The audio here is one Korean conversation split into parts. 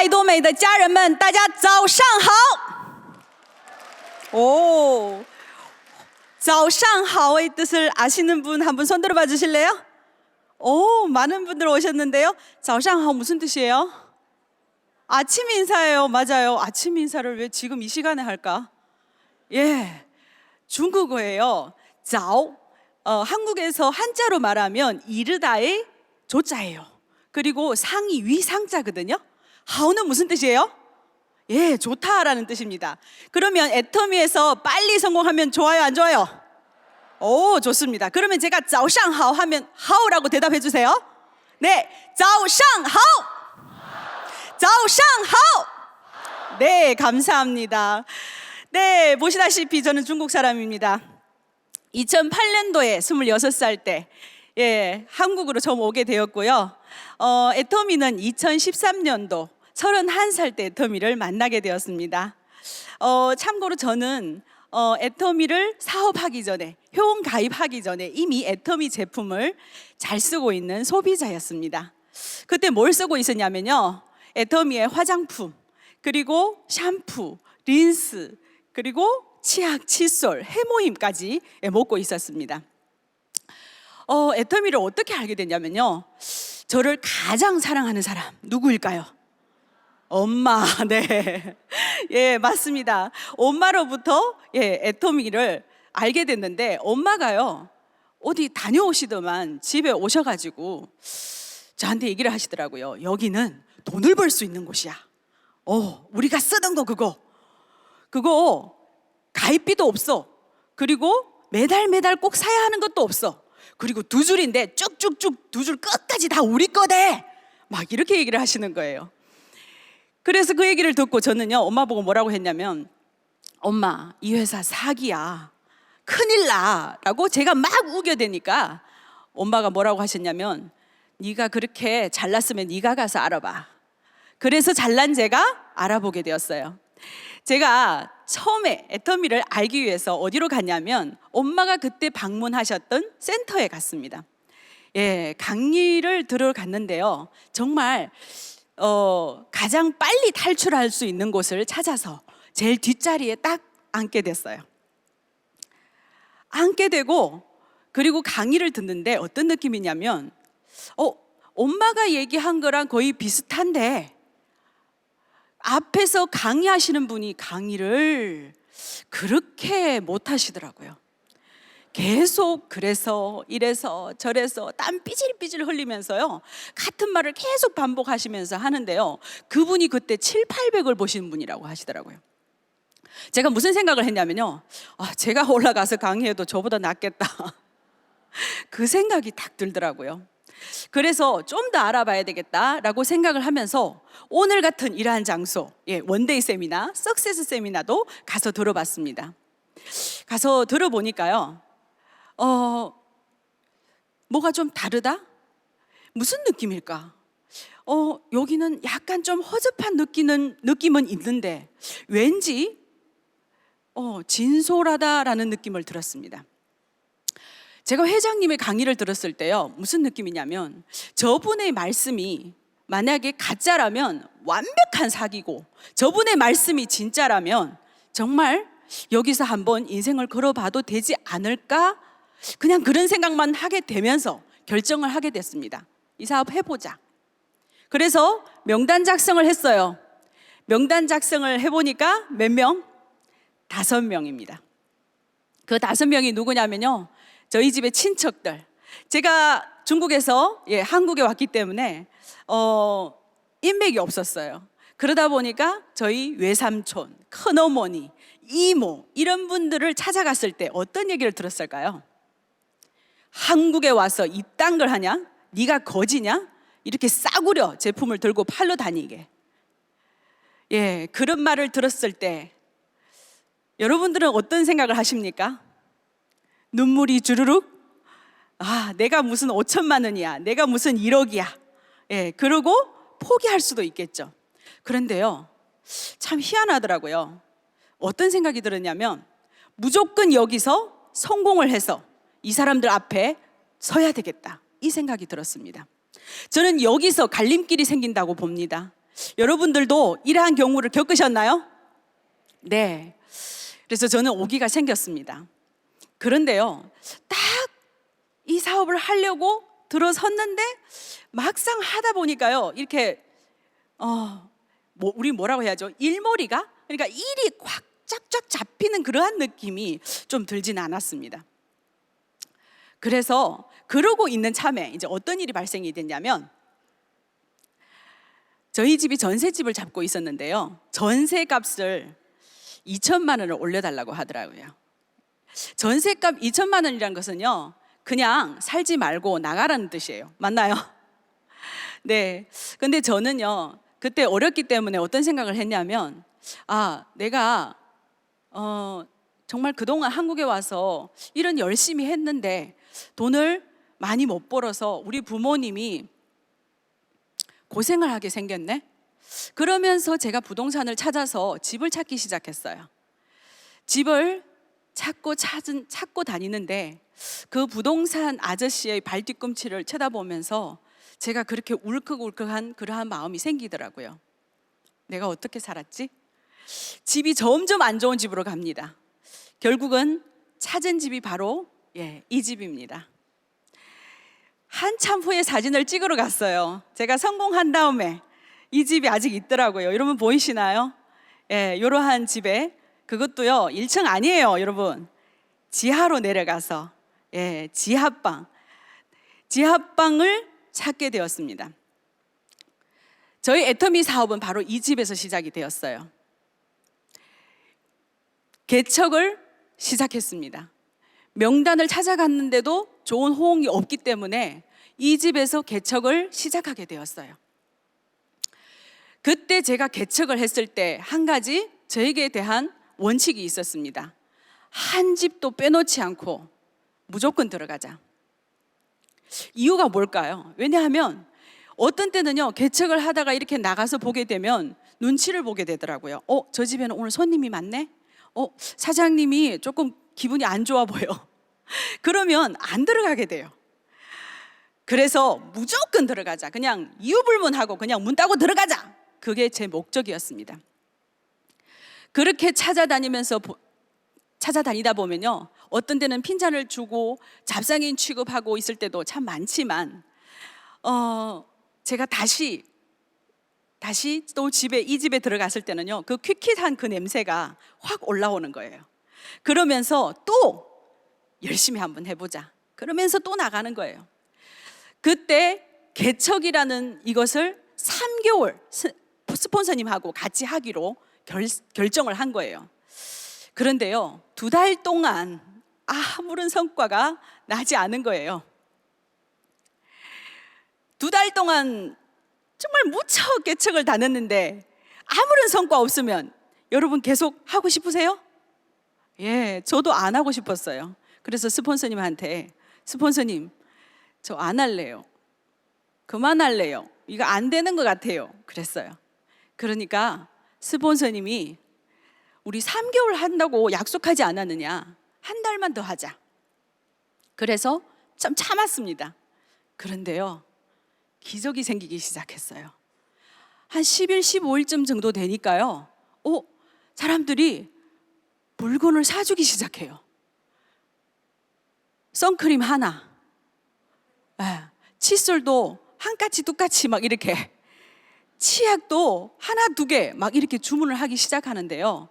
爱多美的家人们，大家早上好。오, 早上好의 뜻을 아시는 분 한 분 손 들어봐 주실래요? 오, 많은 분들 오셨는데요. 早上好 무슨 뜻이에요? 아침 인사예요. 맞아요. 아침 인사를 왜 지금 이 시간에 할까? 예, 중국어예요. 早, 한국에서 한자로 말하면 이르다의 조자예요. 그리고 상이 위상자거든요. 하오는 무슨 뜻이에요? 예, 좋다라는 뜻입니다. 그러면 애터미에서 빨리 성공하면 좋아요, 안 좋아요? 오, 좋습니다. 그러면 제가 早上好 하면 하오라고 대답해 주세요. 네, 早上好. 早上好. 네, 감사합니다. 네, 보시다시피 저는 중국 사람입니다. 2008년도에 26살 때 한국으로 처음 오게 되었고요. 애터미는 2013년도 31살 때 애터미를 만나게 되었습니다. 참고로 저는 애터미를 사업하기 전에, 회원 가입하기 전에 이미 애터미 제품을 잘 쓰고 있는 소비자였습니다. 그때 뭘 쓰고 있었냐면요, 애터미의 화장품, 그리고 샴푸, 린스, 그리고 치약, 칫솔, 해모임까지 먹고 있었습니다. 애터미를 어떻게 알게 됐냐면요, 저를 가장 사랑하는 사람 누구일까요? 엄마. 네, 예, 맞습니다. 엄마로부터 애터미를 알게 됐는데, 엄마가요 어디 다녀오시더만 집에 오셔가지고 저한테 얘기를 하시더라고요. 여기는 돈을 벌 수 있는 곳이야. 우리가 쓰던 거 그거 가입비도 없어. 그리고 매달 꼭 사야 하는 것도 없어. 그리고 두 줄인데 쭉쭉쭉 두 줄 끝까지 다 우리 거대. 막 이렇게 얘기를 하시는 거예요. 그래서 그 얘기를 듣고 저는요, 엄마 보고 뭐라고 했냐면, 엄마, 이 회사 사기야. 큰일 나. 라고 제가 막 우겨대니까 엄마가 뭐라고 하셨냐면, 네가 그렇게 잘났으면 네가 가서 알아봐. 그래서 잘난 제가 알아보게 되었어요. 제가 처음에 애터미를 알기 위해서 어디로 갔냐면, 엄마가 그때 방문하셨던 센터에 갔습니다. 예, 강의를 들으러 갔는데요, 정말 가장 빨리 탈출할 수 있는 곳을 찾아서 제일 뒷자리에 딱 앉게 됐어요. 앉게 되고, 그리고 강의를 듣는데 어떤 느낌이냐면, 엄마가 얘기한 거랑 거의 비슷한데 앞에서 강의하시는 분이 강의를 그렇게 못 하시더라고요. 계속 그래서 이래서 저래서 땀 삐질삐질 흘리면서요, 같은 말을 계속 반복하시면서 하는데요, 그분이 그때 700~800을 보시는 분이라고 하시더라고요. 제가 무슨 생각을 했냐면요, 제가 올라가서 강의해도 저보다 낫겠다. 그 생각이 딱 들더라고요. 그래서 좀 더 알아봐야 되겠다라고 생각을 하면서 오늘 같은 이러한 장소, 원데이 세미나, 석세스 세미나도 가서 들어봤습니다. 가서 들어보니까요, 뭐가 좀 다르다? 무슨 느낌일까? 여기는 약간 좀 허접한 느낌은 있는데 왠지 진솔하다라는 느낌을 들었습니다. 제가 회장님의 강의를 들었을 때요, 무슨 느낌이냐면, 저분의 말씀이 만약에 가짜라면 완벽한 사기고, 저분의 말씀이 진짜라면 정말 여기서 한번 인생을 걸어봐도 되지 않을까? 그냥 그런 생각만 하게 되면서 결정을 하게 됐습니다. 이 사업 해보자. 그래서 명단 작성을 했어요. 명단 작성을 해보니까 몇 명? 5명입니다. 그 5명이 누구냐면요, 저희 집의 친척들. 제가 중국에서 한국에 왔기 때문에 인맥이 없었어요. 그러다 보니까 저희 외삼촌, 큰어머니, 이모 이런 분들을 찾아갔을 때 어떤 얘기를 들었을까요? 한국에 와서 이딴 걸 하냐? 네가 거지냐? 이렇게 싸구려 제품을 들고 팔러 다니게. 그런 말을 들었을 때 여러분들은 어떤 생각을 하십니까? 눈물이 주르륵? 내가 무슨 5천만 원이야, 내가 무슨 1억이야. 그러고 포기할 수도 있겠죠. 그런데요, 참 희한하더라고요. 어떤 생각이 들었냐면, 무조건 여기서 성공을 해서 이 사람들 앞에 서야 되겠다, 이 생각이 들었습니다. 저는 여기서 갈림길이 생긴다고 봅니다. 여러분들도 이러한 경우를 겪으셨나요? 네. 그래서 저는 오기가 생겼습니다. 그런데요, 딱 이 사업을 하려고 들어섰는데 막상 하다 보니까요, 이렇게 우리 뭐라고 해야죠? 일몰이가? 그러니까 일이 꽉 쫙쫙 잡히는 그러한 느낌이 좀 들지는 않았습니다. 그래서 그러고 있는 참에 이제 어떤 일이 발생이 됐냐면, 저희 집이 전셋집을 잡고 있었는데요, 전셋값을 2천만 원을 올려달라고 하더라고요. 전셋값 2천만 원이라는 것은요, 그냥 살지 말고 나가라는 뜻이에요. 맞나요? 네. 근데 저는요, 그때 어렸기 때문에 어떤 생각을 했냐면, 내가 정말 그동안 한국에 와서 일은 열심히 했는데 돈을 많이 못 벌어서 우리 부모님이 고생을 하게 생겼네. 그러면서 제가 부동산을 찾아서 집을 찾기 시작했어요. 집을 찾고 다니는데 그 부동산 아저씨의 발뒤꿈치를 쳐다보면서 제가 그렇게 울컥울컥한 그러한 마음이 생기더라고요. 내가 어떻게 살았지? 집이 점점 안 좋은 집으로 갑니다. 결국은 찾은 집이 바로 이 집입니다. 한참 후에 사진을 찍으러 갔어요. 제가 성공한 다음에 이 집이 아직 있더라고요. 여러분 보이시나요? 이러한 집에, 그것도요 1층 아니에요, 여러분. 지하로 내려가서 지하방을 찾게 되었습니다. 저희 애터미 사업은 바로 이 집에서 시작이 되었어요. 개척을 시작했습니다. 명단을 찾아갔는데도 좋은 호응이 없기 때문에 이 집에서 개척을 시작하게 되었어요. 그때 제가 개척을 했을 때 한 가지 저에게 대한 원칙이 있었습니다. 한 집도 빼놓지 않고 무조건 들어가자. 이유가 뭘까요? 왜냐하면 어떤 때는요, 개척을 하다가 이렇게 나가서 보게 되면 눈치를 보게 되더라고요. 저 집에는 오늘 손님이 많네? 사장님이 조금 기분이 안 좋아 보여. 그러면 안 들어가게 돼요. 그래서 무조건 들어가자. 그냥 이유불문하고 그냥 문 따고 들어가자. 그게 제 목적이었습니다. 그렇게 찾아다니다 보면요, 어떤 데는 핀잔을 주고 잡상인 취급하고 있을 때도 참 많지만, 제가 다시 또 이 집에 들어갔을 때는요, 그 퀴퀴한 그 냄새가 확 올라오는 거예요. 그러면서 또 열심히 한번 해보자. 그러면서 또 나가는 거예요. 그때 개척이라는 이것을 3개월 스폰서님하고 같이 하기로 결정을 한 거예요. 그런데요, 2달 동안 아무런 성과가 나지 않은 거예요. 2달 동안 정말 무척 개척을 다녔는데 아무런 성과 없으면 여러분 계속 하고 싶으세요? 저도 안 하고 싶었어요. 그래서 스폰서님한테, 스폰서님, 저 안 할래요. 그만할래요. 이거 안 되는 것 같아요. 그랬어요. 그러니까 스폰서님이 우리 3개월 한다고 약속하지 않았느냐, 한 달만 더 하자. 그래서 좀 참았습니다. 그런데요, 기적이 생기기 시작했어요. 한 10일, 15일쯤 정도 되니까요, 사람들이 물건을 사주기 시작해요. 선크림 하나, 칫솔도 한 가지, 두 가지 막 이렇게, 치약도 하나, 두 개 막 이렇게 주문을 하기 시작하는데요,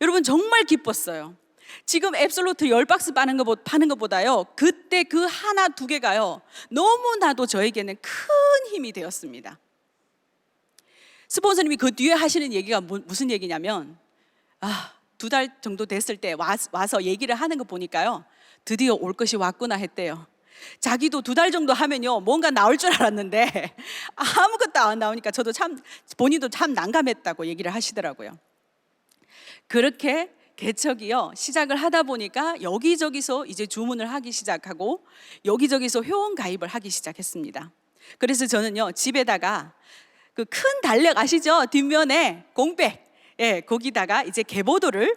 여러분 정말 기뻤어요. 지금 앱솔루트 10박스 파는 것보다요, 그때 그 하나, 두 개가요, 너무나도 저에게는 큰 힘이 되었습니다. 스폰서님이 그 뒤에 하시는 얘기가 무슨 얘기냐면, 2달 정도 됐을 때 와서 얘기를 하는 거 보니까요, 드디어 올 것이 왔구나 했대요. 자기도 2달 정도 하면요, 뭔가 나올 줄 알았는데 아무것도 안 나오니까 본인도 참 난감했다고 얘기를 하시더라고요. 그렇게 개척이요, 시작을 하다 보니까 여기저기서 이제 주문을 하기 시작하고 여기저기서 회원 가입을 하기 시작했습니다. 그래서 저는요, 집에다가 그 큰 달력 아시죠? 뒷면에 공백, 거기다가 이제 계보도를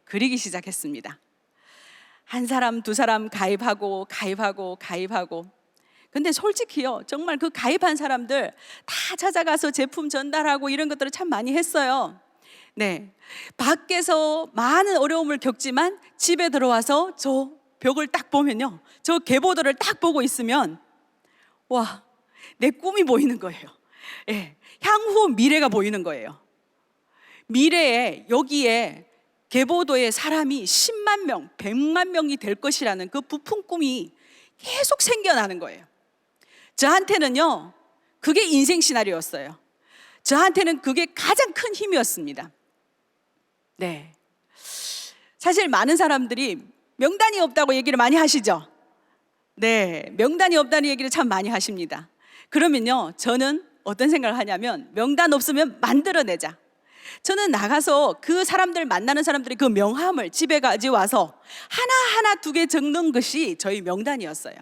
그리기 시작했습니다. 한 사람, 두 사람 가입하고 근데 솔직히요, 정말 그 가입한 사람들 다 찾아가서 제품 전달하고 이런 것들을 참 많이 했어요. 네, 밖에서 많은 어려움을 겪지만 집에 들어와서 저 벽을 딱 보면요, 저 계보도를 딱 보고 있으면 와, 내 꿈이 보이는 거예요. 예, 향후 미래가 보이는 거예요. 미래에 여기에 계보도에 사람이 10만 명, 100만 명이 될 것이라는 그 부푼 꿈이 계속 생겨나는 거예요. 저한테는요, 그게 인생 시나리오였어요. 저한테는 그게 가장 큰 힘이었습니다. 네, 사실 많은 사람들이 명단이 없다고 얘기를 많이 하시죠. 네, 명단이 없다는 얘기를 참 많이 하십니다. 그러면요, 저는 어떤 생각을 하냐면, 명단 없으면 만들어내자. 저는 나가서 그 사람들 만나는 사람들이 그 명함을 집에 가져와서 하나하나 2개 적는 것이 저희 명단이었어요.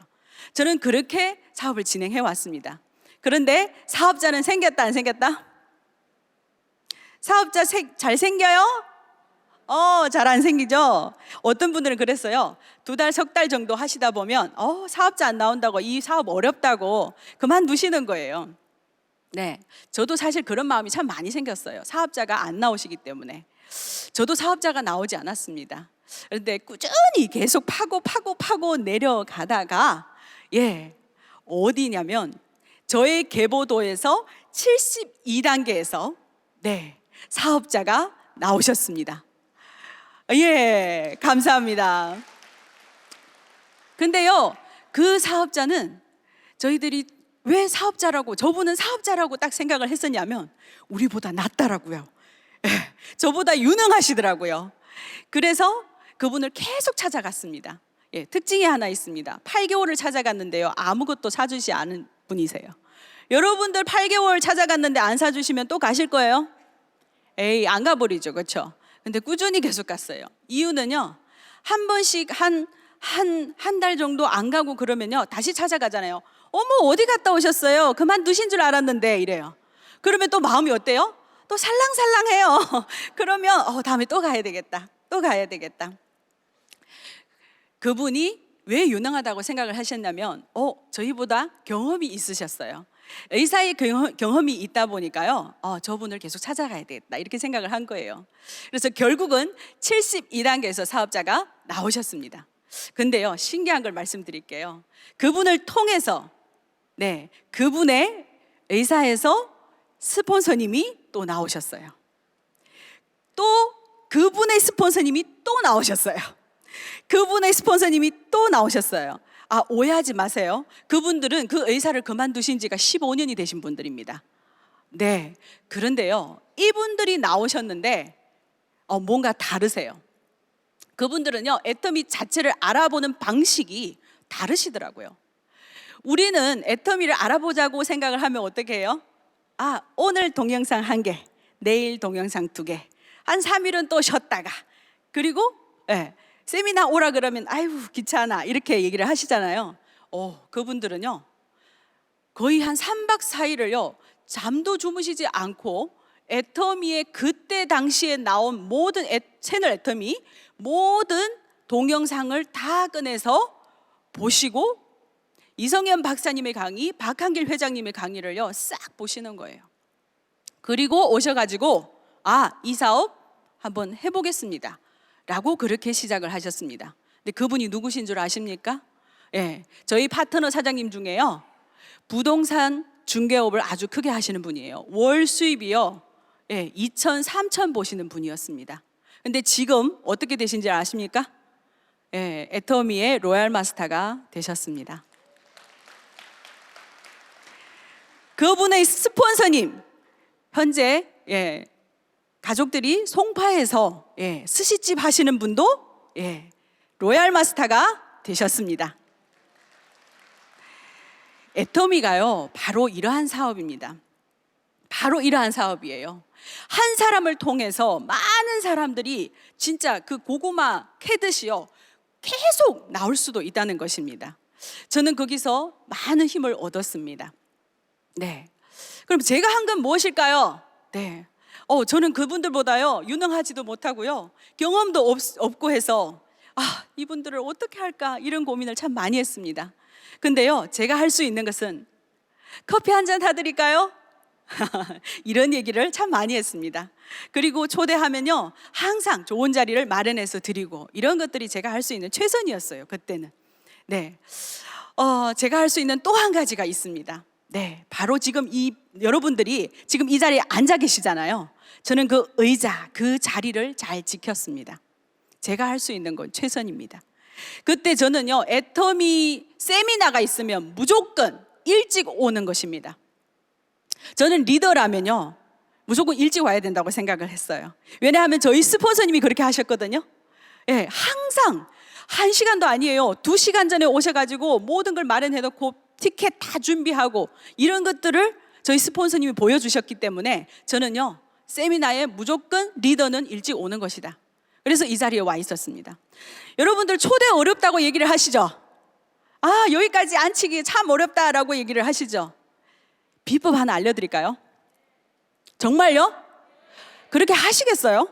저는 그렇게 사업을 진행해 왔습니다. 그런데 사업자는 생겼다 안 생겼다? 사업자 잘 생겨요? 잘 안 생기죠? 어떤 분들은 그랬어요. 2달, 3달 정도 하시다 보면 사업자 안 나온다고, 이 사업 어렵다고 그만두시는 거예요. 네, 저도 사실 그런 마음이 참 많이 생겼어요. 사업자가 안 나오시기 때문에. 저도 사업자가 나오지 않았습니다. 그런데 꾸준히 계속 파고 내려가다가 어디냐면 저의 계보도에서 72단계에서 사업자가 나오셨습니다. 감사합니다. 근데요, 그 사업자는 저희들이 왜 사업자라고, 저분은 사업자라고 딱 생각을 했었냐면 우리보다 낫더라고요. 저보다 유능하시더라고요. 그래서 그분을 계속 찾아갔습니다. 특징이 하나 있습니다. 8개월을 찾아갔는데요, 아무것도 사주지 않은 분이세요. 여러분들 8개월 찾아갔는데 안 사주시면 또 가실 거예요? 안 가버리죠, 그렇죠? 근데 꾸준히 계속 갔어요. 이유는요, 한 번씩 한 달 정도 안 가고 그러면요, 다시 찾아가잖아요. 어머, 어디 갔다 오셨어요? 그만두신 줄 알았는데, 이래요. 그러면 또 마음이 어때요? 또 살랑살랑해요. 그러면 다음에 또 가야 되겠다. 그분이 왜 유능하다고 생각을 하셨냐면 저희보다 경험이 있으셨어요. 의사의 경험이 있다 보니까요, 저분을 계속 찾아가야 되겠다, 이렇게 생각을 한 거예요. 그래서 결국은 72단계에서 사업자가 나오셨습니다. 근데요, 신기한 걸 말씀드릴게요. 그분을 통해서 그분의 의사에서 스폰서님이 또 나오셨어요. 또 그분의 스폰서님이 또 나오셨어요. 오해하지 마세요. 그분들은 그 의사를 그만두신 지가 15년이 되신 분들입니다. 네, 그런데요, 이분들이 나오셨는데 뭔가 다르세요. 그분들은요, 애터미 자체를 알아보는 방식이 다르시더라고요. 우리는 애터미를 알아보자고 생각을 하면 어떻게 해요? 오늘 동영상 1개, 내일 동영상 2개, 한 3일은 또 쉬었다가, 그리고 세미나 오라 그러면 아유 귀찮아, 이렇게 얘기를 하시잖아요. 그분들은요, 거의 한 3박 4일을요 잠도 주무시지 않고 애터미의 그때 당시에 나온 모든 채널 애터미 모든 동영상을 다 꺼내서 보시고 이성현 박사님의 강의, 박한길 회장님의 강의를요 싹 보시는 거예요. 그리고 오셔가지고 이 사업 한번 해보겠습니다 라고 그렇게 시작을 하셨습니다. 근데 그분이 누구신 줄 아십니까? 저희 파트너 사장님 중에요, 부동산 중개업을 아주 크게 하시는 분이에요. 월 수입이요 2천, 3천 보시는 분이었습니다. 근데 지금 어떻게 되신지 아십니까? 애터미의 로얄 마스터가 되셨습니다. 그분의 스폰서님, 현재 가족들이 송파에서 스시집 하시는 분도 로얄 마스터가 되셨습니다. 애터미가요 바로 이러한 사업입니다. 바로 이러한 사업이에요. 한 사람을 통해서 많은 사람들이 진짜 그 고구마 캐듯이요 계속 나올 수도 있다는 것입니다. 저는 거기서 많은 힘을 얻었습니다. 그럼 제가 한 건 무엇일까요? 저는 그분들보다요 유능하지도 못하고요 경험도 없고 해서 이분들을 어떻게 할까, 이런 고민을 참 많이 했습니다. 근데요, 제가 할 수 있는 것은 커피 한 잔 타드릴까요? 이런 얘기를 참 많이 했습니다. 그리고 초대하면요, 항상 좋은 자리를 마련해서 드리고, 이런 것들이 제가 할 수 있는 최선이었어요, 그때는. 네, 제가 할 수 있는 또 한 가지가 있습니다. 네, 바로 지금 여러분들이 지금 이 자리에 앉아 계시잖아요. 저는 그 의자, 그 자리를 잘 지켰습니다. 제가 할 수 있는 건 최선입니다. 그때 저는요, 애터미 세미나가 있으면 무조건 일찍 오는 것입니다. 저는 리더라면요, 무조건 일찍 와야 된다고 생각을 했어요. 왜냐하면 저희 스폰서님이 그렇게 하셨거든요. 예, 항상 1시간도 아니에요. 2시간 전에 오셔가지고 모든 걸 마련해놓고 티켓 다 준비하고 이런 것들을 저희 스폰서님이 보여주셨기 때문에 저는요, 세미나에 무조건 리더는 일찍 오는 것이다. 그래서 이 자리에 와 있었습니다. 여러분들 초대 어렵다고 얘기를 하시죠? 아, 여기까지 앉히기 참 어렵다라고 얘기를 하시죠? 비법 하나 알려드릴까요? 정말요? 그렇게 하시겠어요?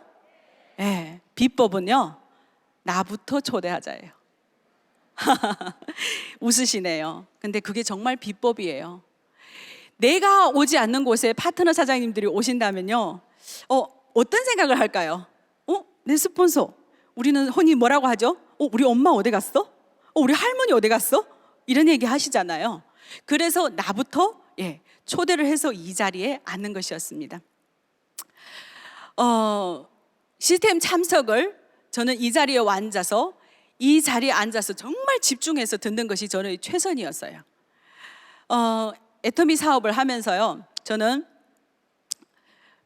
네, 비법은요, 나부터 초대하자예요. 웃으시네요. 근데 그게 정말 비법이에요. 내가 오지 않는 곳에 파트너 사장님들이 오신다면요, 어떤 생각을 할까요? 내 스폰서, 우리는 흔히 뭐라고 하죠? 우리 엄마 어디 갔어? 우리 할머니 어디 갔어? 이런 얘기 하시잖아요. 그래서 나부터 초대를 해서 이 자리에 앉는 것이었습니다. 시스템 참석을 저는 이 자리에 앉아서 정말 집중해서 듣는 것이 저는 최선이었어요. 애터미 사업을 하면서요, 저는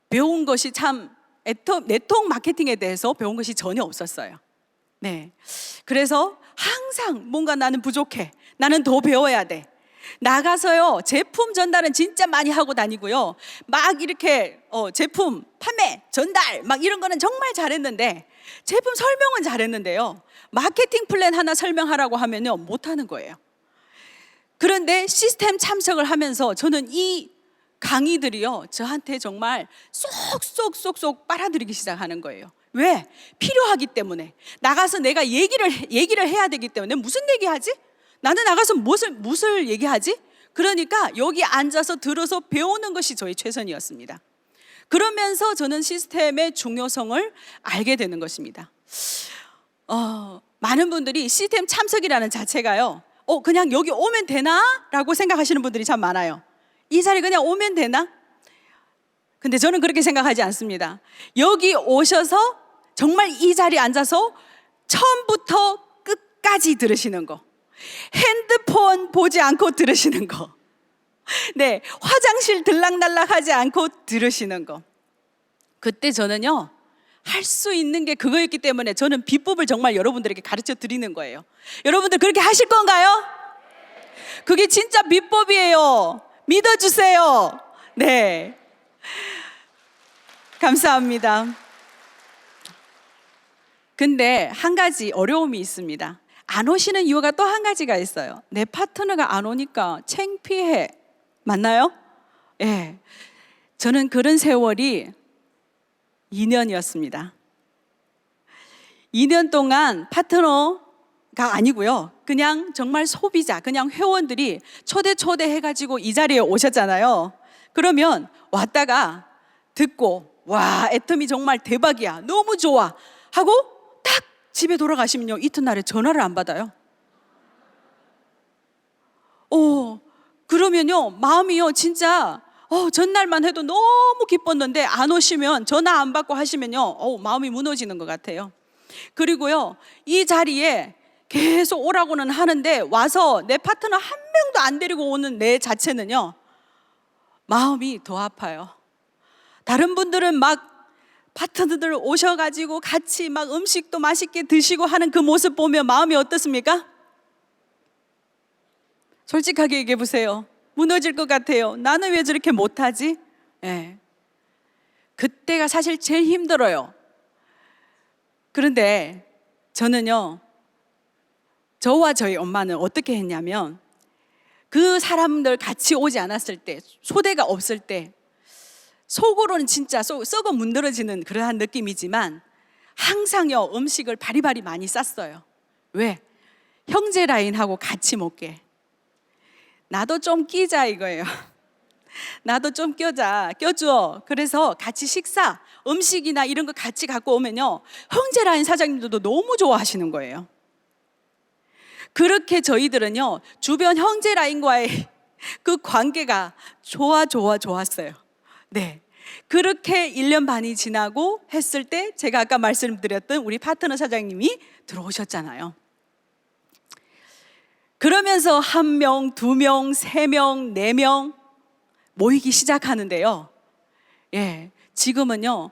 배운 것이 참 네트워크 마케팅에 대해서 배운 것이 전혀 없었어요. 네, 그래서 항상 뭔가 나는 부족해, 나는 더 배워야 돼. 나가서요, 제품 전달은 진짜 많이 하고 다니고요, 막 이렇게 제품 판매, 전달 막 이런 거는 정말 잘했는데, 제품 설명은 잘했는데요, 마케팅 플랜 하나 설명하라고 하면요, 못하는 거예요. 그런데 시스템 참석을 하면서 저는 이 강의들이요, 저한테 정말 쏙쏙쏙쏙 빨아들이기 시작하는 거예요. 왜? 필요하기 때문에. 나가서 내가 얘기를 해야 되기 때문에. 무슨 얘기하지? 나는 나가서 무엇을 얘기하지? 그러니까 여기 앉아서 들어서 배우는 것이 저의 최선이었습니다. 그러면서 저는 시스템의 중요성을 알게 되는 것입니다. 많은 분들이 시스템 참석이라는 자체가요, 그냥 여기 오면 되나? 라고 생각하시는 분들이 참 많아요. 이 자리 그냥 오면 되나? 근데 저는 그렇게 생각하지 않습니다. 여기 오셔서 정말 이 자리에 앉아서 처음부터 끝까지 들으시는 거, 핸드폰 보지 않고 들으시는 거, 네, 화장실 들락날락 하지 않고 들으시는 거. 그때 저는요, 할 수 있는 게 그거였기 때문에 저는 비법을 정말 여러분들에게 가르쳐 드리는 거예요. 여러분들 그렇게 하실 건가요? 그게 진짜 비법이에요. 믿어주세요. 네, 감사합니다. 근데 한 가지 어려움이 있습니다. 안 오시는 이유가 또 한 가지가 있어요. 내 파트너가 안 오니까 창피해. 맞나요? 예. 저는 그런 세월이 2년이었습니다. 2년 동안 파트너가 아니고요, 그냥 정말 소비자, 그냥 회원들이 초대해가지고 이 자리에 오셨잖아요. 그러면 왔다가 듣고, 와, 애터미 정말 대박이야, 너무 좋아 하고 딱 집에 돌아가시면요, 이튿날에 전화를 안 받아요. 그러면요, 마음이요, 진짜 전날만 해도 너무 기뻤는데 안 오시면, 전화 안 받고 하시면요, 마음이 무너지는 것 같아요. 그리고요, 이 자리에 계속 오라고는 하는데 와서 내 파트너 한 명도 안 데리고 오는 내 자체는요, 마음이 더 아파요. 다른 분들은 막 파트너들 오셔가지고 같이 막 음식도 맛있게 드시고 하는 그 모습 보면 마음이 어떻습니까? 솔직하게 얘기해 보세요. 무너질 것 같아요. 나는 왜 저렇게 못하지? 네. 그때가 사실 제일 힘들어요. 그런데 저는요, 저와 저희 엄마는 어떻게 했냐면, 그 사람들 같이 오지 않았을 때, 초대가 없을 때 속으로는 진짜 썩어 문드러지는 그러한 느낌이지만 항상요, 음식을 바리바리 많이 쌌어요. 왜? 형제 라인하고 같이 먹게. 나도 좀 끼자 이거예요. 나도 좀 껴줘. 그래서 같이 식사, 음식이나 이런 거 같이 갖고 오면요, 형제 라인 사장님들도 너무 좋아하시는 거예요. 그렇게 저희들은요, 주변 형제 라인과의 그 관계가 좋았어요. 네. 그렇게 1년 반이 지나고 했을 때 제가 아까 말씀드렸던 우리 파트너 사장님이 들어오셨잖아요. 그러면서 1명, 2명, 3명, 4명 모이기 시작하는데요. 예, 지금은요,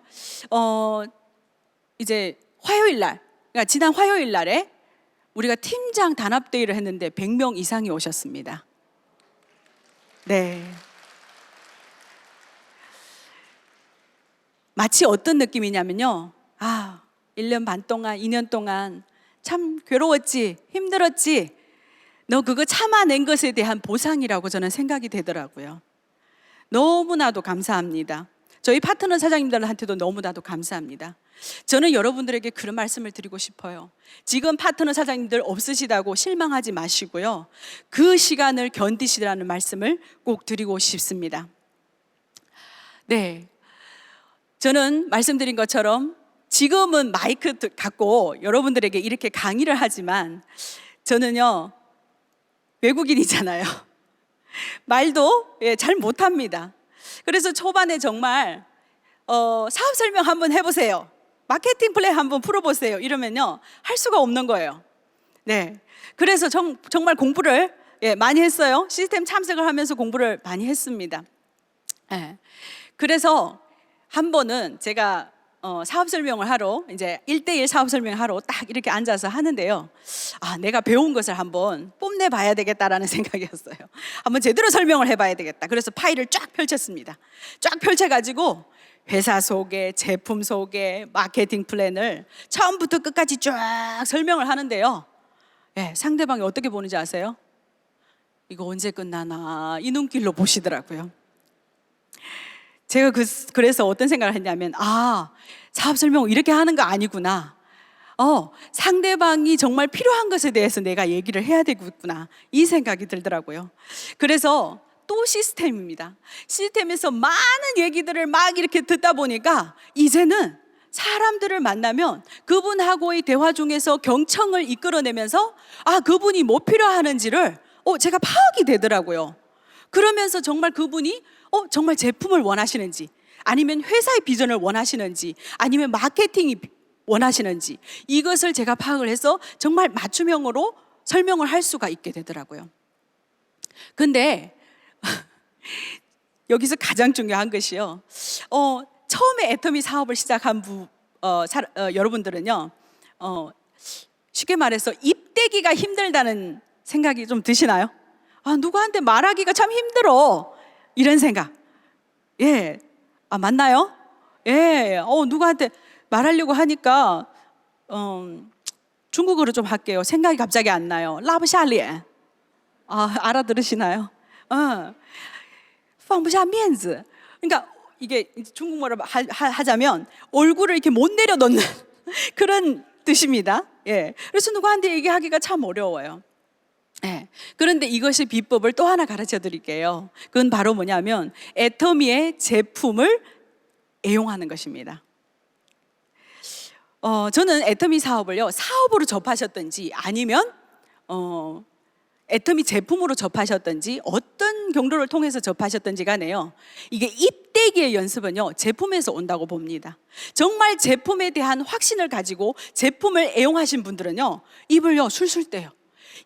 이제 화요일 날, 그러니까 지난 화요일 날에 우리가 팀장 단합대회를 했는데 100명 이상이 오셨습니다. 네. 마치 어떤 느낌이냐면요, 1년 반 동안, 2년 동안 참 괴로웠지, 힘들었지, 너 그거 참아낸 것에 대한 보상이라고 저는 생각이 되더라고요. 너무나도 감사합니다. 저희 파트너 사장님들한테도 너무나도 감사합니다. 저는 여러분들에게 그런 말씀을 드리고 싶어요. 지금 파트너 사장님들 없으시다고 실망하지 마시고요, 그 시간을 견디시라는 말씀을 꼭 드리고 싶습니다. 네, 저는 말씀드린 것처럼 지금은 마이크 갖고 여러분들에게 이렇게 강의를 하지만 저는요, 외국인이잖아요. 말도 잘 못합니다. 그래서 초반에 정말 사업 설명 한번 해보세요, 마케팅 플랜 한번 풀어보세요 이러면요, 할 수가 없는 거예요. 네, 그래서 정말 공부를 많이 했어요. 시스템 참석을 하면서 공부를 많이 했습니다. 네. 그래서 한 번은 제가 사업 설명을 하러, 이제 1대1 사업 설명을 하러 딱 이렇게 앉아서 하는데요, 내가 배운 것을 한번 뽐내 봐야 되겠다라는 생각이었어요. 한번 제대로 설명을 해봐야 되겠다. 그래서 파일을 쫙 펼쳤습니다. 쫙 펼쳐가지고 회사 소개, 제품 소개, 마케팅 플랜을 처음부터 끝까지 쫙 설명을 하는데요, 상대방이 어떻게 보는지 아세요? 이거 언제 끝나나 이 눈길로 보시더라고요. 제가 그래서 어떤 생각을 했냐면, 사업 설명을 이렇게 하는 거 아니구나. 상대방이 정말 필요한 것에 대해서 내가 얘기를 해야 되겠구나, 이 생각이 들더라고요. 그래서 또 시스템입니다. 시스템에서 많은 얘기들을 막 이렇게 듣다 보니까 이제는 사람들을 만나면 그분하고의 대화 중에서 경청을 이끌어내면서 그분이 뭐 필요하는지를 제가 파악이 되더라고요. 그러면서 정말 그분이 정말 제품을 원하시는지, 아니면 회사의 비전을 원하시는지, 아니면 마케팅이 원하시는지, 이것을 제가 파악을 해서 정말 맞춤형으로 설명을 할 수가 있게 되더라고요. 근데 여기서 가장 중요한 것이요, 처음에 애터미 사업을 시작한 여러분들은요, 쉽게 말해서 입대기가 힘들다는 생각이 좀 드시나요? 누구한테 말하기가 참 힘들어, 이런 생각. 맞나요? 누구한테 말하려고 하니까 중국어로 좀 할게요. 생각이 갑자기 안 나요. 라브샤리엔. 알아들으시나요? 放不下面子. 그러니까 이게 중국말로 하자면 얼굴을 이렇게 못 내려놓는 그런 뜻입니다. 그래서 누구한테 얘기하기가 참 어려워요. 그런데 이것의 비법을 또 하나 가르쳐 드릴게요. 그건 바로 뭐냐면 애터미의 제품을 애용하는 것입니다. 저는 애터미 사업을요, 사업으로 접하셨든지 아니면 애터미 제품으로 접하셨든지 어떤 경로를 통해서 접하셨든지 간에요, 이게 입대기의 연습은요, 제품에서 온다고 봅니다. 정말 제품에 대한 확신을 가지고 제품을 애용하신 분들은요, 입을요 술술 떼요.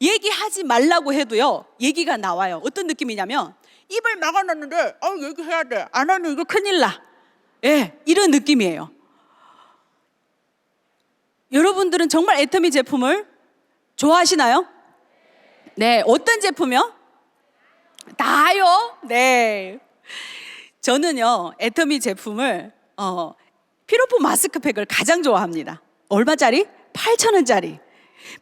얘기하지 말라고 해도요, 얘기가 나와요. 어떤 느낌이냐면 입을 막아놨는데 얘기해야 돼, 안 하면 이거 큰일 나. 이런 느낌이에요. 여러분들은 정말 애터미 제품을 좋아하시나요? 네, 어떤 제품이요? 다요? 네. 저는요, 애터미 제품을 피로포 마스크팩을 가장 좋아합니다. 얼마짜리? 8,000원짜리.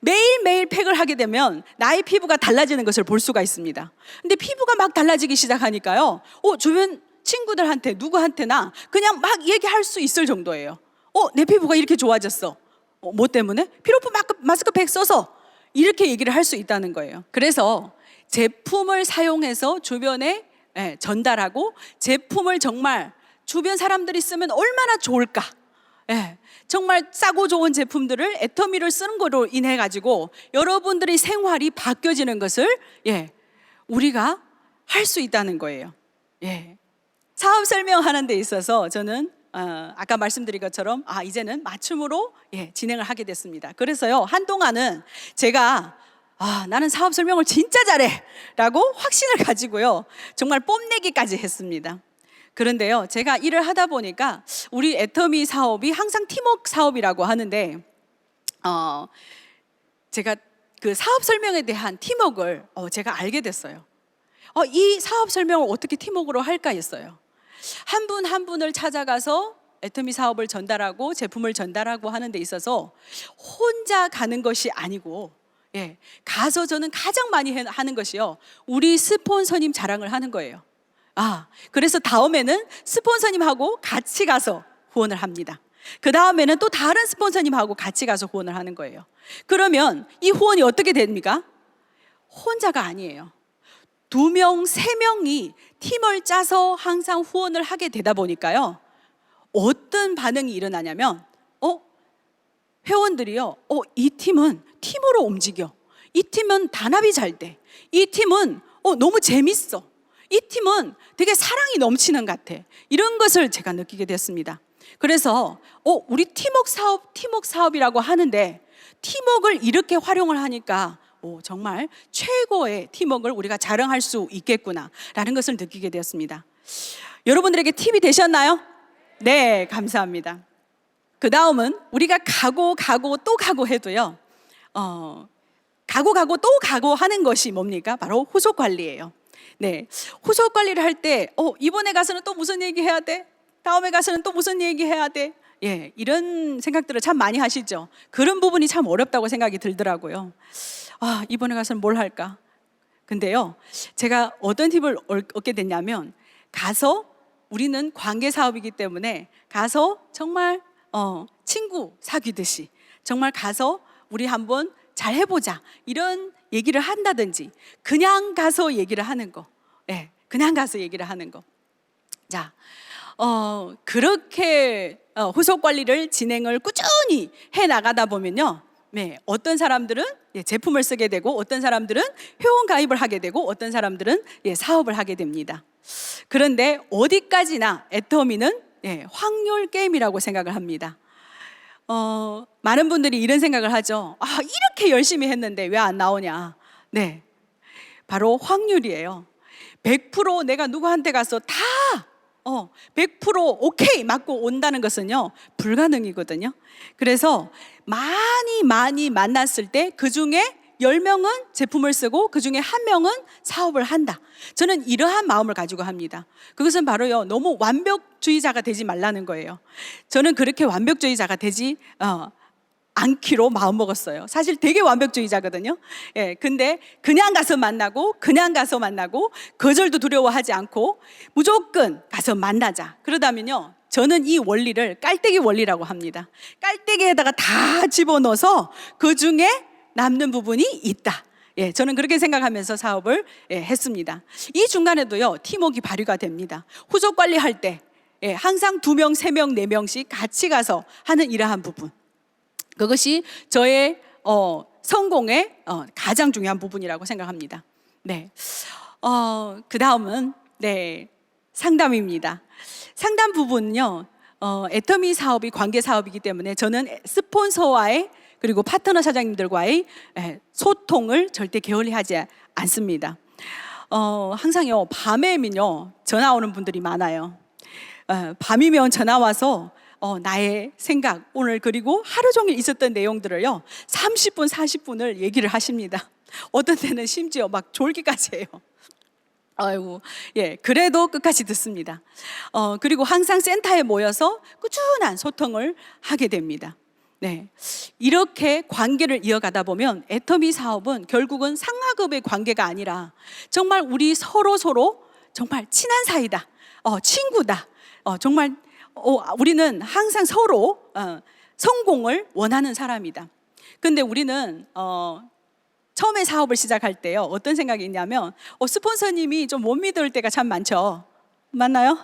매일매일 팩을 하게 되면 나의 피부가 달라지는 것을 볼 수가 있습니다. 근데 피부가 막 달라지기 시작하니까요, 주변 친구들한테 누구한테나 그냥 막 얘기할 수 있을 정도예요. 내 피부가 이렇게 좋아졌어. 뭐 때문에? 피로포 마스크팩 써서, 이렇게 얘기를 할 수 있다는 거예요. 그래서 제품을 사용해서 주변에 전달하고 제품을 정말 주변 사람들이 쓰면 얼마나 좋을까. 정말 싸고 좋은 제품들을 애터미를 쓰는 거로 인해 가지고 여러분들의 생활이 바뀌어지는 것을 우리가 할 수 있다는 거예요. 사업 설명하는 데 있어서 저는 아까 말씀드린 것처럼 이제는 맞춤으로 진행을 하게 됐습니다. 그래서요, 한동안은 제가 나는 사업 설명을 진짜 잘해 라고 확신을 가지고요, 정말 뽐내기까지 했습니다. 그런데요, 제가 일을 하다 보니까 우리 애터미 사업이 항상 팀워크 사업이라고 하는데 제가 그 사업 설명에 대한 팀워크를 제가 알게 됐어요. 이 사업 설명을 어떻게 팀워크로 할까 했어요. 한 분 한 분을 찾아가서 애터미 사업을 전달하고 제품을 전달하고 하는 데 있어서 혼자 가는 것이 아니고 가서 저는 가장 많이 하는 것이요, 우리 스폰서님 자랑을 하는 거예요. 그래서 다음에는 스폰서님하고 같이 가서 후원을 합니다. 그 다음에는 또 다른 스폰서님하고 같이 가서 후원을 하는 거예요. 그러면 이 후원이 어떻게 됩니까? 혼자가 아니에요. 2명, 3명이 팀을 짜서 항상 후원을 하게 되다 보니까요, 어떤 반응이 일어나냐면 회원들이요, 이 팀은 팀으로 움직여, 이 팀은 단합이 잘 돼, 이 팀은 너무 재밌어, 이 팀은 되게 사랑이 넘치는 것 같아, 이런 것을 제가 느끼게 됐습니다. 그래서 우리 팀워크 사업이라고 하는데 팀워크를 이렇게 활용을 하니까 정말 최고의 팀워크를 우리가 자랑할 수 있겠구나 라는 것을 느끼게 되었습니다. 여러분들에게 팁이 되셨나요? 네, 감사합니다. 그 다음은 우리가 가고 또 가고 해도요, 가고 또 가고 하는 것이 뭡니까? 바로 후속 관리예요. 후속 관리를 할 때 이번에 가서는 또 무슨 얘기 해야 돼? 다음에 가서는 또 무슨 얘기 해야 돼? 이런 생각들을 참 많이 하시죠. 그런 부분이 참 어렵다고 생각이 들더라고요. 이번에 가서는 뭘 할까? 근데요, 제가 어떤 팁을 얻게 됐냐면, 가서 우리는 관계 사업이기 때문에 가서 정말 친구 사귀듯이 정말 가서 우리 한번 잘 해보자 이런 얘기를 한다든지, 그냥 가서 얘기를 하는 거, 그냥 가서 얘기를 하는 거. 자, 그렇게 후속 관리를 진행을 꾸준히 해 나가다 보면요, 어떤 사람들은 제품을 쓰게 되고, 어떤 사람들은 회원 가입을 하게 되고, 어떤 사람들은 사업을 하게 됩니다. 그런데 어디까지나 애터미는 확률 게임이라고 생각을 합니다. 많은 분들이 이런 생각을 하죠. 이렇게 열심히 했는데 왜 안 나오냐? 바로 확률이에요. 100% 내가 누구한테 가서 다 100% 오케이 맞고 온다는 것은요, 불가능이거든요. 그래서 많이 만났을 때 그 중에 10명은 제품을 쓰고 그 중에 1명은 사업을 한다. 저는 이러한 마음을 가지고 합니다. 그것은 바로요, 너무 완벽주의자가 되지 말라는 거예요. 저는 그렇게 완벽주의자가 되지 않기로 마음먹었어요. 사실 되게 완벽주의자거든요. 근데 그냥 가서 만나고 거절도 두려워하지 않고 무조건 가서 만나자. 그러다면요, 저는 이 원리를 깔때기 원리라고 합니다. 깔때기에다가 다 집어넣어서 그 중에 남는 부분이 있다. 저는 그렇게 생각하면서 사업을 했습니다. 이 중간에도요, 팀워크가 발휘가 됩니다. 후속 관리할 때 항상 2명, 3명, 4명씩 같이 가서 하는 이러한 부분, 그것이 저의 성공의 가장 중요한 부분이라고 생각합니다. 그 다음은 상담입니다. 상담 부분은요, 애터미 사업이 관계 사업이기 때문에 저는 스폰서와의 그리고 파트너 사장님들과의 소통을 절대 게을리하지 않습니다. 항상요, 밤에면요 전화 오는 분들이 많아요. 밤이면 전화 와서 나의 생각, 오늘 그리고 하루 종일 있었던 내용들을요 30분, 40분을 얘기를 하십니다. 어떤 때는 심지어 막 졸기까지 해요. 그래도 끝까지 듣습니다. 그리고 항상 센터에 모여서 꾸준한 소통을 하게 됩니다. 이렇게 관계를 이어가다 보면 애터미 사업은 결국은 상하급의 관계가 아니라 정말 우리 서로 정말 친한 사이다, 친구다, 정말 우리는 항상 서로 성공을 원하는 사람이다. 근데 우리는 처음에 사업을 시작할 때요, 어떤 생각이 있냐면 스폰서님이 좀 못 믿을 때가 참 많죠. 맞나요?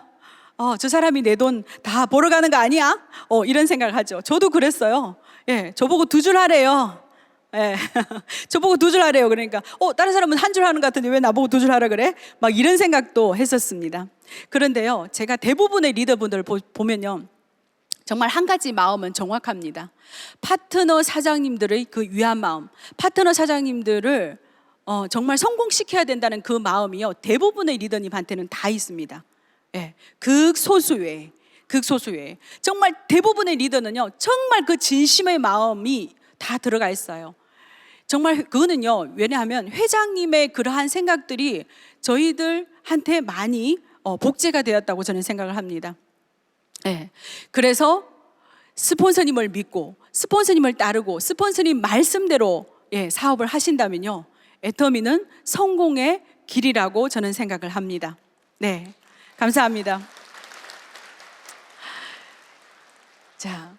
저 사람이 내 돈 다 벌어가는 거 아니야? 이런 생각을 하죠. 저도 그랬어요. 예, 저보고 2줄 하래요. 예, 저보고 2줄 하래요. 그러니까 다른 사람은 1줄 하는 것 같은데 왜 나보고 2줄 하라 그래? 막 이런 생각도 했었습니다. 그런데요, 제가 대부분의 리더분들을 보면요, 정말 한 가지 마음은 정확합니다. 파트너 사장님들의 그 위한 마음, 파트너 사장님들을 정말 성공시켜야 된다는 그 마음이요, 대부분의 리더님한테는 다 있습니다. 예, 극소수에 정말 대부분의 리더는요, 정말 그 진심의 마음이 다 들어가 있어요. 정말 그거는요, 왜냐하면 회장님의 그러한 생각들이 저희들한테 많이 복제가 되었다고 저는 생각을 합니다. 네. 그래서 스폰서님을 믿고 스폰서님을 따르고 스폰서님 말씀대로 사업을 하신다면요, 애터미는 성공의 길이라고 저는 생각을 합니다. 네, 감사합니다. 자,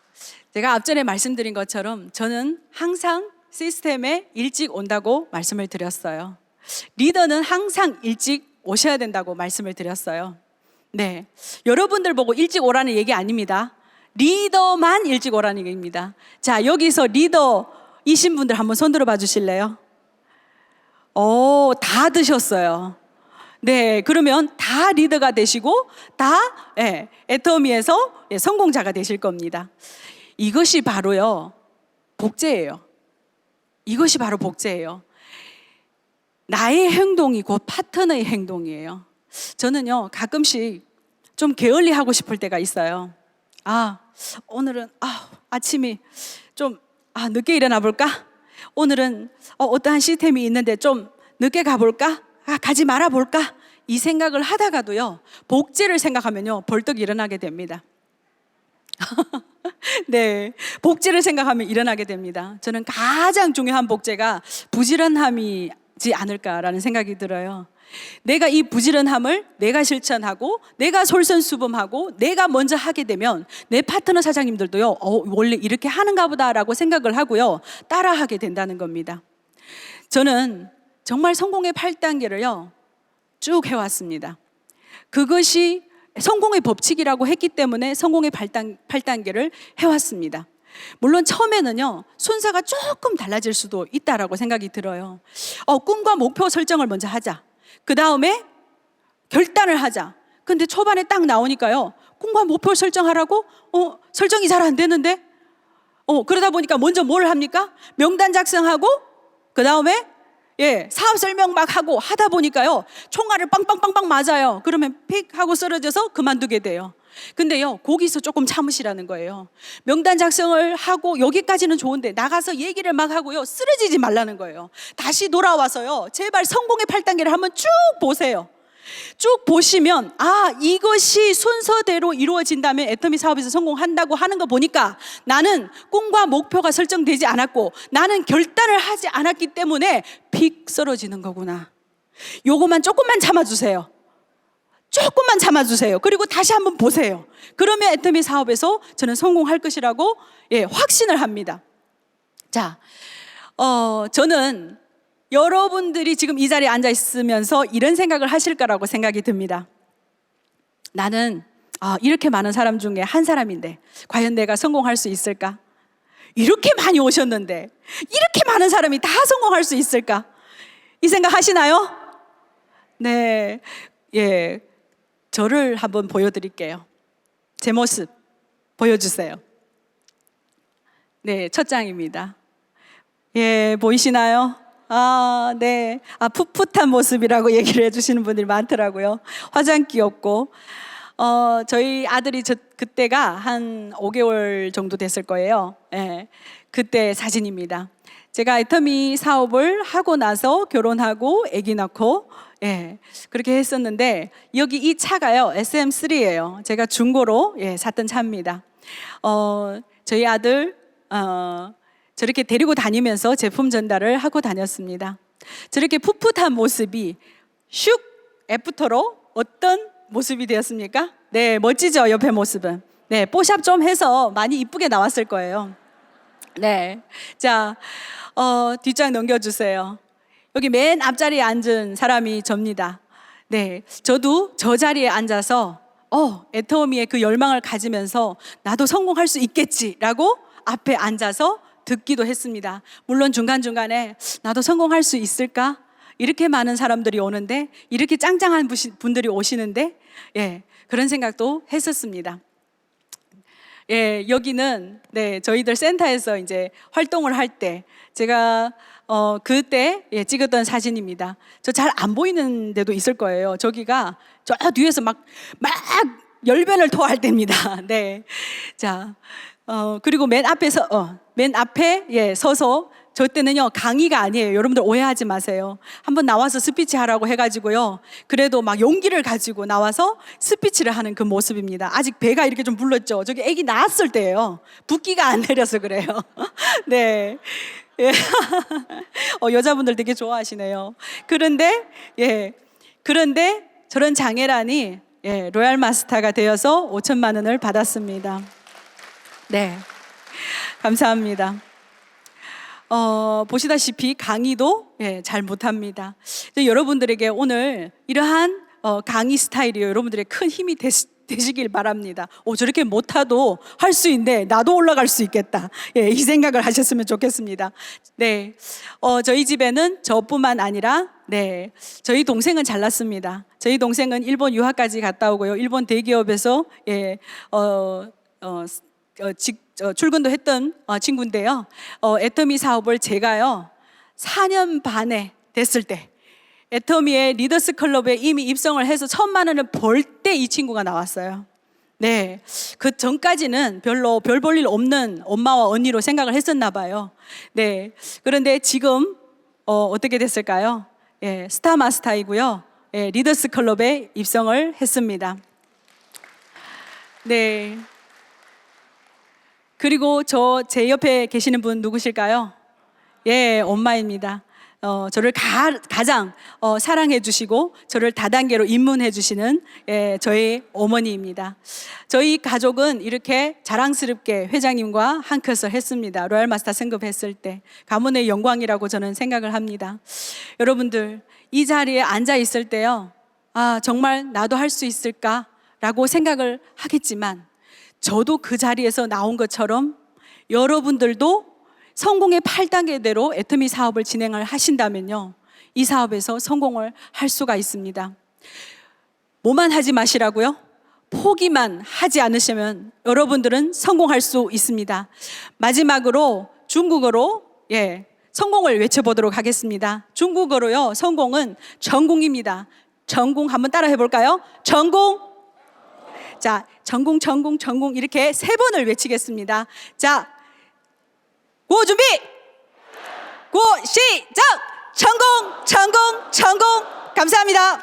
제가 앞전에 말씀드린 것처럼 저는 항상 시스템에 일찍 온다고 말씀을 드렸어요. 리더는 항상 일찍 오셔야 된다고 말씀을 드렸어요. 네, 여러분들 보고 일찍 오라는 얘기 아닙니다. 리더만 일찍 오라는 얘기입니다. 자, 여기서 리더이신 분들 한번 손 들어봐 주실래요? 다 드셨어요. 네, 그러면 다 리더가 되시고 다 애터미에서 성공자가 되실 겁니다. 이것이 바로요, 복제예요. 이것이 바로 복제예요. 나의 행동이 곧 파트너의 행동이에요. 저는요, 가끔씩 좀 게을리 하고 싶을 때가 있어요. 오늘은 아침이 좀 늦게 일어나 볼까? 오늘은 어떠한 시스템이 있는데 좀 늦게 가볼까? 가지 말아 볼까? 이 생각을 하다가도요, 복제를 생각하면요, 벌떡 일어나게 됩니다. 네, 복제를 생각하면 일어나게 됩니다. 저는 가장 중요한 복제가 부지런함이지 않을까라는 생각이 들어요. 내가 이 부지런함을 내가 실천하고 내가 솔선수범하고 내가 먼저 하게 되면 내 파트너 사장님들도요, 원래 이렇게 하는가 보다라고 생각을 하고요, 따라하게 된다는 겁니다. 저는 정말 성공의 8단계를요 쭉 해왔습니다. 그것이 성공의 법칙이라고 했기 때문에 성공의 8단계를 해왔습니다. 물론 처음에는요, 순서가 조금 달라질 수도 있다라고 생각이 들어요. 꿈과 목표 설정을 먼저 하자. 그 다음에 결단을 하자. 근데 초반에 딱 나오니까요, 꿈과 목표 설정하라고? 설정이 잘 안 되는데? 그러다 보니까 먼저 뭘 합니까? 명단 작성하고 그 다음에 사업 설명 막 하고 하다 보니까요, 총알을 빵빵빵빵 맞아요. 그러면 픽 하고 쓰러져서 그만두게 돼요. 근데요, 거기서 조금 참으시라는 거예요. 명단 작성을 하고 여기까지는 좋은데 나가서 얘기를 막 하고요, 쓰러지지 말라는 거예요. 다시 돌아와서요, 제발 성공의 8단계를 한번 쭉 보세요. 쭉 보시면 이것이 순서대로 이루어진다면 애터미 사업에서 성공한다고 하는 거 보니까 나는 꿈과 목표가 설정되지 않았고 나는 결단을 하지 않았기 때문에 픽 쓰러지는 거구나. 요것만 조금만 참아주세요. 조금만 참아주세요. 그리고 다시 한번 보세요. 그러면 애터미 사업에서 저는 성공할 것이라고 확신을 합니다. 자, 저는 여러분들이 지금 이 자리에 앉아 있으면서 이런 생각을 하실 거라고 생각이 듭니다. 나는 이렇게 많은 사람 중에 한 사람인데 과연 내가 성공할 수 있을까? 이렇게 많이 오셨는데 이렇게 많은 사람이 다 성공할 수 있을까? 이 생각 하시나요? 네, 저를 한번 보여드릴게요. 제 모습 보여주세요. 네, 첫 장입니다. 보이시나요? 네. 풋풋한 모습이라고 얘기를 해주시는 분들이 많더라고요. 화장 귀엽고. 저희 아들이 그때가 한 5개월 정도 됐을 거예요. 그때 사진입니다. 제가 애터미 사업을 하고 나서 결혼하고 아기 낳고 그렇게 했었는데, 여기 이 차가요, SM3예요. 제가 중고로 샀던 차입니다. 저희 아들 저렇게 데리고 다니면서 제품 전달을 하고 다녔습니다. 저렇게 풋풋한 모습이 슉 애프터로 어떤 모습이 되었습니까? 네, 멋지죠, 옆에 모습은. 네, 뽀샵 좀 해서 많이 이쁘게 나왔을 거예요. 네, 자, 뒷장 넘겨주세요. 여기 맨 앞자리에 앉은 사람이 접니다. 네, 저도 저 자리에 앉아서 애터미의 그 열망을 가지면서 나도 성공할 수 있겠지라고 앞에 앉아서 듣기도 했습니다. 물론 중간중간에 나도 성공할 수 있을까? 이렇게 많은 사람들이 오는데, 이렇게 짱짱한 분들이 오시는데, 그런 생각도 했었습니다. 여기는 저희들 센터에서 이제 활동을 할 때 제가 그때 찍었던 사진입니다. 저 잘 안 보이는 데도 있을 거예요. 저기가 저 뒤에서 막 열변을 토할 때입니다. 네. 자, 그리고 맨 앞에 서서, 저 때는요 강의가 아니에요. 여러분들 오해하지 마세요. 한번 나와서 스피치 하라고 해가지고요, 그래도 막 용기를 가지고 나와서 스피치를 하는 그 모습입니다. 아직 배가 이렇게 좀 불렀죠. 저기 아기 낳았을 때예요. 붓기가 안 내려서 그래요. 네. 여자분들 되게 좋아하시네요. 그런데 저런 장애란이 로얄 마스터가 되어서 5천만 원을 받았습니다. 네, 감사합니다. 보시다시피 강의도 잘 못합니다. 여러분들에게 오늘 이러한 강의 스타일이 여러분들의 큰 힘이 되시길 바랍니다. 저렇게 못하도 할 수 있네, 나도 올라갈 수 있겠다, 이 생각을 하셨으면 좋겠습니다. 네, 저희 집에는 저뿐만 아니라 저희 동생은 잘났습니다. 저희 동생은 일본 유학까지 갔다 오고요, 일본 대기업에서 출근도 했던 친구인데요, 애터미 사업을 제가요 4년 반에 됐을 때 애터미의 리더스 클럽에 이미 입성을 해서 1,000만 원을 벌 때 이 친구가 나왔어요. 네, 그 전까지는 별로 별 볼 일 없는 엄마와 언니로 생각을 했었나 봐요. 네, 그런데 지금 어떻게 됐을까요? 스타 마스터이고요, 리더스 클럽에 입성을 했습니다. 네. 그리고 제 옆에 계시는 분 누구실까요? 엄마입니다. 저를 가장 사랑해 주시고 저를 다단계로 입문해 주시는 저희 어머니입니다. 저희 가족은 이렇게 자랑스럽게 회장님과 한 컷을 했습니다. 로얄 마스터 승급했을 때 가문의 영광이라고 저는 생각을 합니다. 여러분들, 이 자리에 앉아 있을 때요, 정말 나도 할 수 있을까라고 생각을 하겠지만, 저도 그 자리에서 나온 것처럼 여러분들도 성공의 8단계대로 애터미 사업을 진행을 하신다면요, 이 사업에서 성공을 할 수가 있습니다. 뭐만 하지 마시라고요? 포기만 하지 않으시면 여러분들은 성공할 수 있습니다. 마지막으로 중국어로 성공을 외쳐보도록 하겠습니다. 중국어로요, 성공은 전공입니다. 전공 한번 따라 해볼까요? 전공. 자, 전공 이렇게 3번을 외치겠습니다. 자, 고 준비! 고 시작! 전공! 감사합니다.